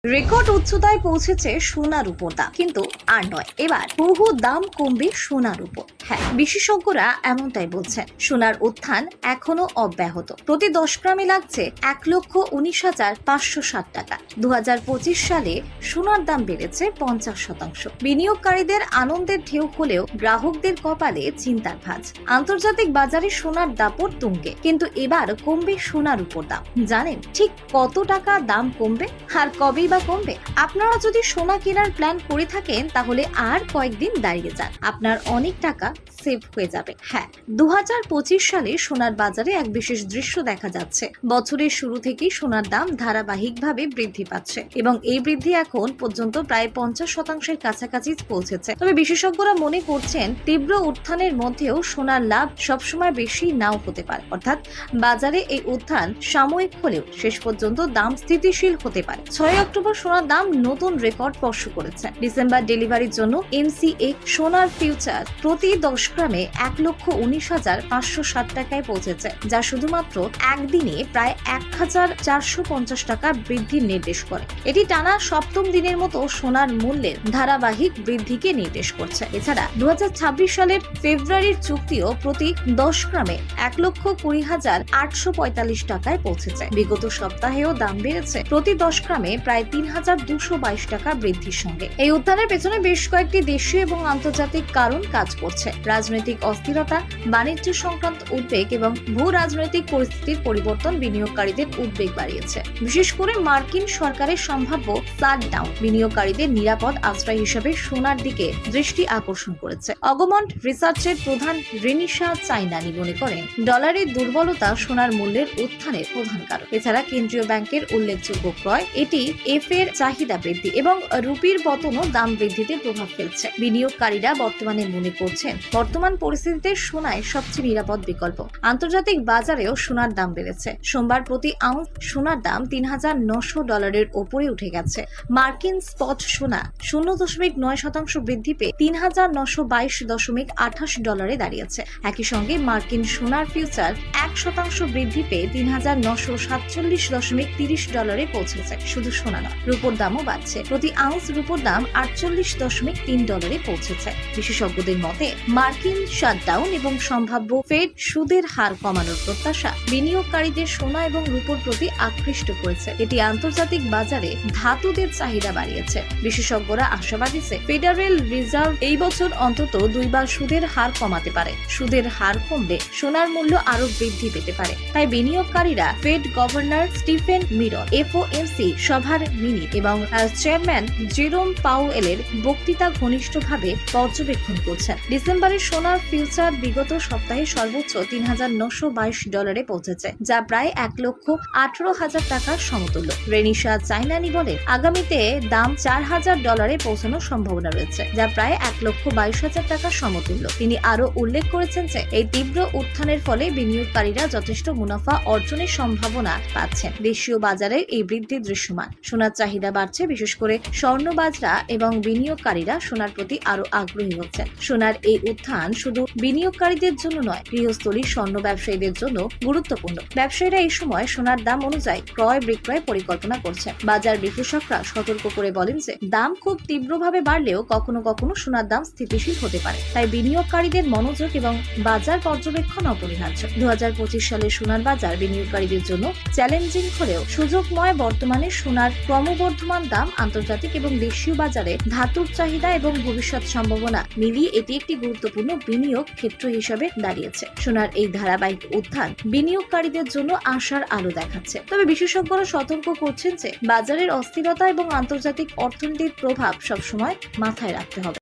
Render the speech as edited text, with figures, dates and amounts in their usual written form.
Record উচ্চতায় পৌঁছেছে সোনার উপর দাম, কিন্তু আর নয়, এবার বহু দাম কমবে সোনার উপর। হ্যাঁ, বিশেষজ্ঞরা এমনটাই বলছেন। সোনার উত্থান এখনো অব্যাহত। প্রতি 10 গ্রামে লাগছে ১,১৯,৫৬০ টাকা। ২০২৫ সালে সোনার দাম বেড়েছে ৫০%। বিনিয়োগকারীদের আনন্দের ঢেউ হলেও গ্রাহকদের কপালে চিন্তার ভাঁজ। আন্তর্জাতিক বাজারে সোনার দাপট তুঙ্গে, কিন্তু এবার কমবে সোনার উপর দাম। জানেন ঠিক কত টাকা দাম কমবে আর কবেই বা কমবে? আপনারা যদি সোনা কেনার প্ল্যান করে থাকেন, তাহলে আর কয়েকদিন দাঁড়িয়ে যান, আপনার অনেক টাকা সেভ হয়ে যাবে। হ্যাঁ, ২০২৫ সালে সোনার বাজারে এক বিশেষ দৃশ্য দেখা যাচ্ছে। বছরের শুরু থেকেই সোনার দাম ধারাবাহিকভাবে বৃদ্ধি পাচ্ছে এবং এই বৃদ্ধি এখন পর্যন্ত প্রায় ৫০% কাছাকাছি পৌঁছেছে। তবে বিশেষজ্ঞরা মনে করছেন, তীব্র উত্থানের মধ্যেও সোনার লাভ সবসময় বেশি নাও হতে পারে। অর্থাৎ বাজারে এই উত্থান সাময়িক হলেও শেষ পর্যন্ত দাম স্থিতিশীল হতে পারে। ৬ অক্টোবর সোনার দাম নতুন রেকর্ড স্পর্শ করেছে। ডিসেম্বর ডেলিভারির জন্য এমসিএ সোনার ফিউচার প্রতি 10 গ্রামে ১,১৯,৫৬০ টাকায় পৌঁছেছে, যা শুধুমাত্র একদিনে প্রায় ১,৪৫০ টাকা বৃদ্ধির নির্দেশ করে। এটি টানা সপ্তম দিনের মতো সোনার মূল্যের ধারাবাহিক বৃদ্ধিকে নির্দেশ করছে। এছাড়া ২০২৬ সালের ফেব্রুয়ারির চুক্তিও প্রতি 10 গ্রামে ১,২০,৮৪৫ টাকায় পৌঁছেছে। বিগত সপ্তাহেও দাম বেড়েছে প্রতি 10 গ্রামে প্রায় ৩,২২২ টাকা বৃদ্ধির সঙ্গে। এই উত্থানের পেছনে বেশ কয়েকটি দেশীয় এবং আন্তর্জাতিক কারণ কাজ করছে। রাজনৈতিক অস্থিরতা, বাণিজ্য সংক্রান্ত উদ্বেগ এবং ভূ রাজনৈতিক পরিস্থিতির পরিবর্তন বিনিয়োগকারীদের উদ্বেগ বাড়িয়েছে। বিশেষ করে মার্কিন সরকারের সম্ভাব্য শাটডাউন বিনিয়োগকারীদের নিরাপদ আশ্রয় হিসেবে সোনার দিকে দৃষ্টি আকর্ষণ করেছে। অগমন্ট রিসার্চের প্রধান রেনিশা চাইনানি মনে করেন, ডলারের দুর্বলতা সোনার মূল্যের উত্থানের প্রধান কারণ। এছাড়া কেন্দ্রীয় ব্যাংকের উল্লেখযোগ্য ক্রয়, এটি এফ এর চাহিদা বৃদ্ধি এবং রুপির পতনও দাম বৃদ্ধিতে প্রভাব ফেলছে। বিনিয়োগকারীরা বর্তমানে মনে করছেন, বর্তমান পরিস্থিতিতে সোনায় সবচেয়ে নিরাপদ বিকল্প। আন্তর্জাতিক বাজারেও সোনার দাম বেড়েছে। সোমবার প্রতি আউন্স সোনার দাম $৩,৯০০ ওপরে উঠে গেছে। মার্কিন স্পট সোনা 0.9% বৃদ্ধি পেয়ে $৩,৯২২.২৮ দাঁড়িয়েছে। একই সঙ্গে মার্কিন সোনার ফিউচার 1% বৃদ্ধি পেয়ে $৩,৯৪৭.৩০ পৌঁছেছে। শুধু সোনা নয়, রূপোর দামও বাড়ছে। প্রতি আউন্স রূপোর দাম $৪৮.৩ পৌঁছেছে। বিশেষজ্ঞদের মতে, মার্কিন শাটডাউন এবং সম্ভাব্য ফেড সুদের হার কমানোর প্রত্যাশা বিনিয়োগকারীদের সোনা এবং রূপোর প্রতি আকৃষ্ট করেছে। এটি আন্তর্জাতিক বাজারে ধাতুদের চাহিদা বাড়িয়েছে। বিশেষজ্ঞরা আশাবাদী যে ফেডারেল রিজার্ভ এই বছর অন্তত 2 বার সুদের হার কমাতে পারে। সুদের হার কমলে সোনার মূল্য আরো বৃদ্ধি পেতে পারে। তাই বিনিয়োগকারীরা Fed governor Stephen Miran, FOMC সভার মিনিট এবং চেয়ারম্যান জেরোম পাউয়েলের বক্তৃতা ঘনিষ্ঠভাবে পর্যবেক্ষণ করছেন। ডিসেম্বরের সোনার ফিউচার বিগত সপ্তাহে সর্বোচ্চ $৩,৯২২ পৌঁছেছে, যা প্রায় ১,১৮,০০০ টাকার সমতুল্য। রেনিশা চাইনানি বলে, আগামীতে দাম $৪,০০০ পৌঁছানোর সম্ভাবনা রয়েছে, যা প্রায় ১,২২,০০০ টাকার সমতুল্য। তিনি আরো উল্লেখ করেছেন যে এই তীব্র উত্থানের ফলে বিনিয়োগকারীরা যথেষ্ট মুনাফা অর্জনের সম্ভাবনা পাচ্ছেন। দেশীয় বাজারে এই বৃদ্ধি দৃশ্যমান। সোনার চাহিদা বাড়ছে, বিশেষ করে স্বর্ণবাজরা এবং বিনিয়োগকারীরা সোনার প্রতি আরো আগ্রহী হচ্ছেন। সোনার এই উত্থান শুধু বিনিয়োগকারীদের জন্য নয়, গৃহস্থলী স্বর্ণ ব্যবসায়ীদের জন্য গুরুত্বপূর্ণ। ব্যবসায়ীরা এই সময় সোনার দাম অনুযায়ী ক্রয় বিক্রয় পরিকল্পনা করছেন। বাজার বিশ্লেষকরা সতর্ক করে বলেন যে দাম খুব তীব্রভাবে বাড়লেও কখনো কখনো সোনার দাম স্থিতিশীল হতে পারে। তাই বিনিয়োগকারীদের মনোযোগ এবং বাজার পর্যবেক্ষণ অপরিহার্য। ২০২৫ সালে সোনার বাজার বিনিয়োগকারীদের জন্য চ্যালেঞ্জিং হলেও সুযোগময়। বর্তমানে সোনার ক্রমবর্ধমান দাম, আন্তর্জাতিক এবং দেশীয় বাজারে ধাতুর চাহিদা এবং ভবিষ্যৎ সম্ভাবনা মিলিয়ে এটি একটি গুরুত্বপূর্ণ বিনিয়োগ ক্ষেত্র হিসেবে দাঁড়িয়েছে। সোনার এই ধারাবাহিক উত্থান বিনিয়োগকারীদের জন্য আশার আলো দেখাচ্ছে। তবে বিশেষজ্ঞরা সতর্ক করছেন যে বাজারের অস্থিরতা এবং আন্তর্জাতিক অর্থনীতির প্রভাব সবসময় মাথায় রাখতে হবে।